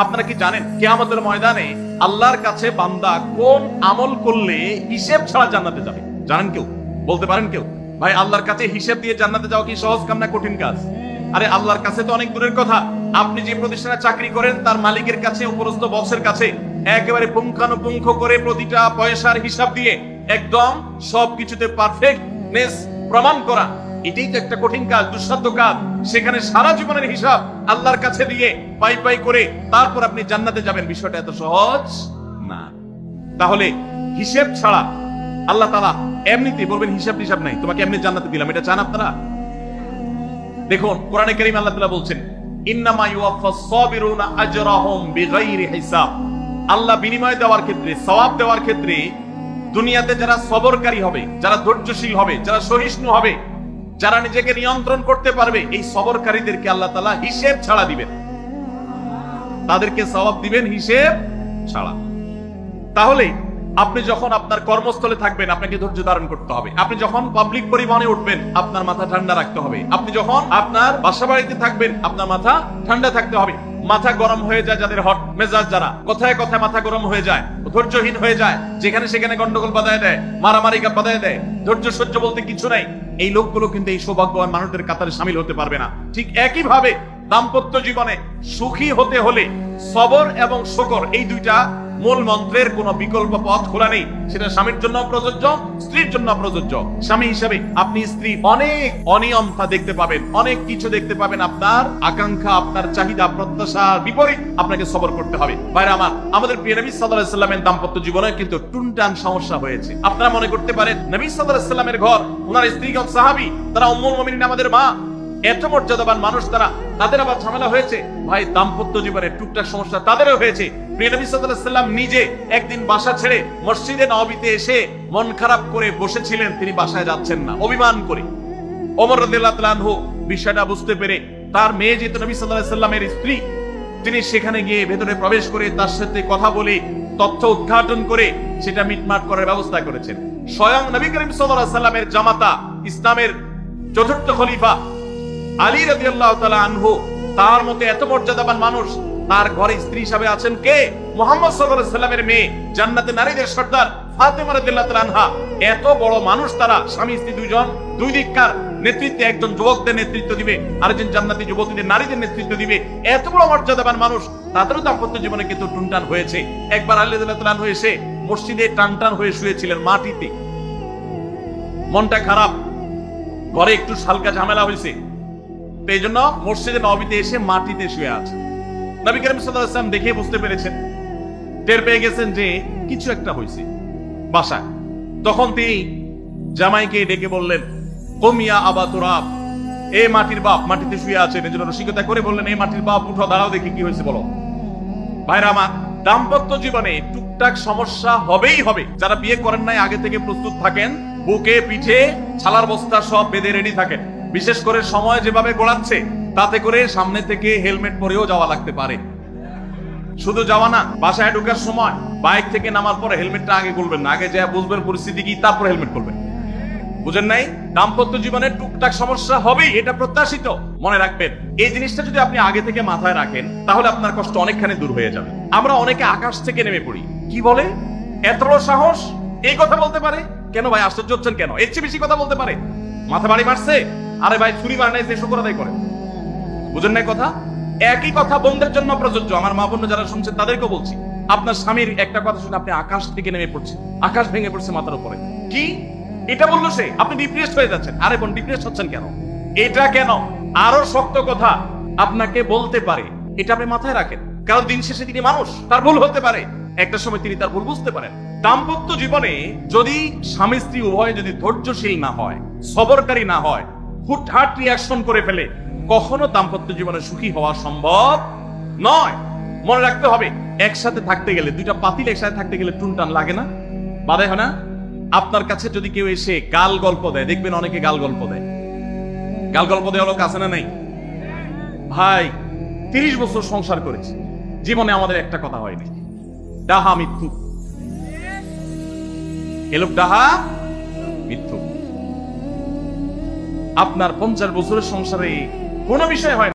আপনারা কি জানেন কিয়ামতের ময়দানে আল্লাহর কাছে বান্দা কোন আমল করলে হিসেব ছাড়া জান্নাতে যাবে? জানেন কেউ? বলতে পারেন কেউ? ভাই, আল্লাহর কাছে হিসেব দিয়ে জান্নাতে যাওয়া কি সহজ কাম না কঠিন কাজ? আরে আল্লাহর কাছে তো অনেক দূরের কথা। আপনি যে প্রতিষ্ঠানে চাকরি করেন তার মালিকের কাছে, উপরস্থ বসের কাছে একেবারে পুঙ্খানুপুঙ্খ করে প্রতিটা পয়সার হিসাব দিয়ে একদম সবকিছুতে পারফেক্টনেস প্রমাণ করা, এটাই তো একটা কঠিন কাজ, দুঃসাধ্য কাজ। সেখানে সারা জীবনের হিসাব আল্লাহর কাছে দিয়ে পাই পাই করে তারপর আপনি জান্নাতে যাবেন, বিষয়টা এত সহজ না। তাহলে হিসেব ছাড়া আল্লাহ তাআলা এমনিতেই বলবেন হিসাব টিসাব নাই, তোমাকে এমনি জান্নাতে দিলাম, এটা চান আপনারা? দেখুন কোরআনে কারীমে আল্লাহ তাআলা বলছেন ইন্নামা ইউওয়াফাস সাবিরুনা আজরাহুম বিগাইরি হিসাব। আল্লাহ বিনিময় দেওয়ার ক্ষেত্রে, সওয়াব দেওয়ার ক্ষেত্রে দুনিয়াতে যারা সবরকারী হবে, যারা ধৈর্যশীল হবে, যারা সহিষ্ণু হবে, যারা নিজেকে নিয়ন্ত্রণ করতে পারবে, এই সবরকারীদেরকে আল্লাহ তাআলা হিসেব ছাড়া দিবেন, তাদেরকে সওয়াব দিবেন হিসেব ছাড়া। তাহলে আপনি যখন আপনার কর্মস্থলে থাকবেন আপনাকে ধৈর্য ধারণ করতে হবে। আপনি যখন পাবলিক পরিবহনে উঠবেন আপনার মাথা ঠান্ডা রাখতে হবে। আপনি যখন আপনার বাসা বাড়িতে থাকবেন আপনার মাথা ঠান্ডা থাকতে হবে। মাথা গরম হয়ে যায় যাদের, হট মেজাজ যারা, কথায় কথায় মাথা গরম হয়ে যায়, ধৈর্যহীন হয়ে যায়, যেখানে সেখানে গন্ডগোল বাধায় দেয়, মারামারি বাধায় দেয়, ধৈর্য সহ্য বলতে কিছু নাই, এই লোকগুলো কিন্তু এই সৌভাগ্যবান মানুষদের কাতারে শামিল হতে পারবে না। ঠিক একই ভাবে দাম্পত্য জীবনে সুখী হতে হলে সবর এবং শুকর, এই দুইটা মূল মন্ত্রের কোন বিকল্প পথ খোলা নেই। সেটা স্বামীর জন্য প্রযোজ্য, স্ত্রীর জন্য প্রযোজ্য। স্বামী হিসেবে আপনি স্ত্রী অনেক অনিয়মতা দেখতে পাবেন, অনেক কিছু দেখতে পাবেন, আপনার আকাঙ্ক্ষা, আপনার চাহিদা, প্রত্যাশার বিপরীত আপনাকে সবর করতে হবে। ভাইরা আমার, আমাদের প্রিয় নবী সাল্লাল্লাহু আলাইহি সাল্লামের দাম্পত্য জীবনে কিন্তু টুনটান সমস্যা হয়েছে। আপনারা মনে করতে পারেন নবী সাল্লাল্লাহু আলাইহি সাল্লামের ঘর, ওনার স্ত্রীগণ সাহাবী, তারা উম্মুল মুমিনিন আমাদের মা, এত মর্যাদাবান মানুষ তারা, তাদের আবার ঝামেলা হয়েছে। ভাই, দাম্পত্য জীবনে টুকটাক সমস্যা তাদেরও হয়েছে। প্রিয় নবী সাল্লাল্লাহু আলাইহি সাল্লাম নিজে একদিন বাসা ছেড়ে মসজিদে নববীতে এসে মন খারাপ করে বসেছিলেন, তিনি বাসায় যাচ্ছেন না, অভিমান করে। ওমর রাদিয়াল্লাহু তাআলা আনহু বিষয়টা বুঝতে পেরে তার মেয়ে যেহেতু নবী সাল্লাল্লাহু আলাইহি সাল্লামের স্ত্রী, তিনি সেখানে গিয়ে ভেতরে প্রবেশ করে তার সাথে কথা বলে তথ্য উদ্ঘাটন করে সেটা মিটমাট করার ব্যবস্থা করেছেন। স্বয়ং নবী করিম সাল্লাল্লাহু আলাইহি সাল্লামের জামাতা, ইসলামের চতুর্থ খলিফা আলী রাদিয়াল্লাহু তাআলা আনহু, তার মতো এত মর্যাদাবান মানুষ, তার ঘরে স্ত্রী হিসেবে আছেন কে? মুহাম্মদ সাল্লাল্লাহু আলাইহি সাল্লামের মেয়ে, জান্নাতে নারীদের সর্দার ফাতেমা রাদিয়াল্লাহু তাআলা আনহা। এত বড় মানুষ তারা, স্বামী স্ত্রী দুইজন, দুই দিককার নেতৃত্বে, একজন যুবকদের নেতৃত্ব দিবে, আরেকজন জান্নাতি যুবতীদের, নারীদের নেতৃত্ব দিবে। এত বড় মর্যাদাবান মানুষ, তাদেরও দাম্পত্য জীবনে কিন্তু টুনটান হয়েছে। একবার আলী রাদিয়াল্লাহু তাআলা আনহু এসে মসজিদে টানটান হয়ে শুয়েছিলেন মাটিতে, মনটা খারাপ, ঘরে একটু হালকা ঝামেলা হয়েছে, এই জন্য মসজিদে নববীতে এসে মাটিতে শুয়ে আছে। নবী করিম সাল্লাল্লাহু আলাইহি ওয়াসাল্লাম দেখে বুঝতে পেরেছেন, টের পেয়ে গেছেন যে কিছু একটা হয়েছে বাসায়। তখন তিনি জামাইকে ডেকে বললেন, কুমিয়া আবা তুরাব, এ মাটির বাপ, মাটিতে শুয়ে আছেন, এজন্য রসিকতা করে বললেন, এই মাটির বাপ উঠো, দাঁড়াও, দেখি কি হয়েছে বলো। ভাইরা আমার, দাম্পত্য জীবনে টুকটাক সমস্যা হবেই হবে। যারা বিয়ে করেন নাই আগে থেকে প্রস্তুত থাকেন, বুকে পিঠে ছালার বস্তা সব বেঁধে রেডি থাকেন। বিশেষ করে সময় যেভাবে গড়াচ্ছে তাতে করে সামনে থেকে হেলমেট পরেও যাওয়া লাগতে পারে। শুধু যাওয়া না, বাসায় ঢোকার সময় বাইক থেকে নামার পরে হেলমেটটা আগে খুলবেন না, আগে যা বুঝবেন পরিস্থিতি কি, তারপর হেলমেট খুলবেন। বুঝেন নাই? দাম্পত্য জীবনে টুকটাক সমস্যা হবেই, এটা প্রত্যাশিত। মনে রাখবেন, এই জিনিসটা যদি আপনি আগে থেকে মাথায় রাখেন তাহলে আপনার কষ্ট অনেকখানি দূর হয়ে যাবে। আমরা অনেকে আকাশ থেকে নেমে পড়ি, কি বলে, এত বড় সাহস, এই কথা বলতে পারে কেন? ভাই আশ্চর্য হচ্ছেন কেন? এর চেয়ে বেশি কথা বলতে পারে, মাথা বাড়ি মারছে, আরে ভাই ছুরি মার নাই, যে শুকর আদায় করে। বুঝেন নাই কথা? একই কথা বোনদের জন্য প্রযোজ্য। আমার মা বোন যারা শুনছেন তাদেরকেও বলছি, আপনার স্বামীর একটা কথা শুনে আপনি আকাশ থেকে নেমে পড়ছেন, আকাশ ভেঙে পড়ছে মাথার উপরে, কি এটা বললো সে, আপনি ডিপ্রেসড হয়ে যাচ্ছেন। আরে বোন, ডিপ্রেসড হচ্ছেন কেন? এটা কেন? আরো শক্ত কথা আপনাকে বলতে পারে, এটা আপনি মাথায় রাখেন, কারণ দিন শেষে তিনি মানুষ, তার ভুল হতে পারে, একটা সময় তিনি তার ভুল বুঝতে পারেন। দাম্পত্য জীবনে যদি স্বামী স্ত্রী উভয় যদি ধৈর্যশীল না হয়, সবরকারী না হয়, হুটহাট রিঅ্যাকশন করে ফেলে, কখনো দাম্পত্য জীবনে সুখী হওয়া সম্ভব নয়। মনে রাখতে হবে, একসাথে থাকতে গেলে, দুইটা পাতিল একসাথে থাকতে গেলে টুনটান লাগে না, বাধা হয় না? আপনার কাছে যদি কেউ এসে গাল গল্প দেয়, দেখবেন অনেকে গাল গল্প দেয়, গাল গল্প দেওয়া লোক আছে না নাই? ভাই 30 বছর সংসার করেছি, জীবনে আমাদের একটা কথা হয়নি, ডাহা মিথ্যু, এ লোক ডাহা মিথ্যু। আপনার 50 বছরের সংসারে কোনো বিষয় হয়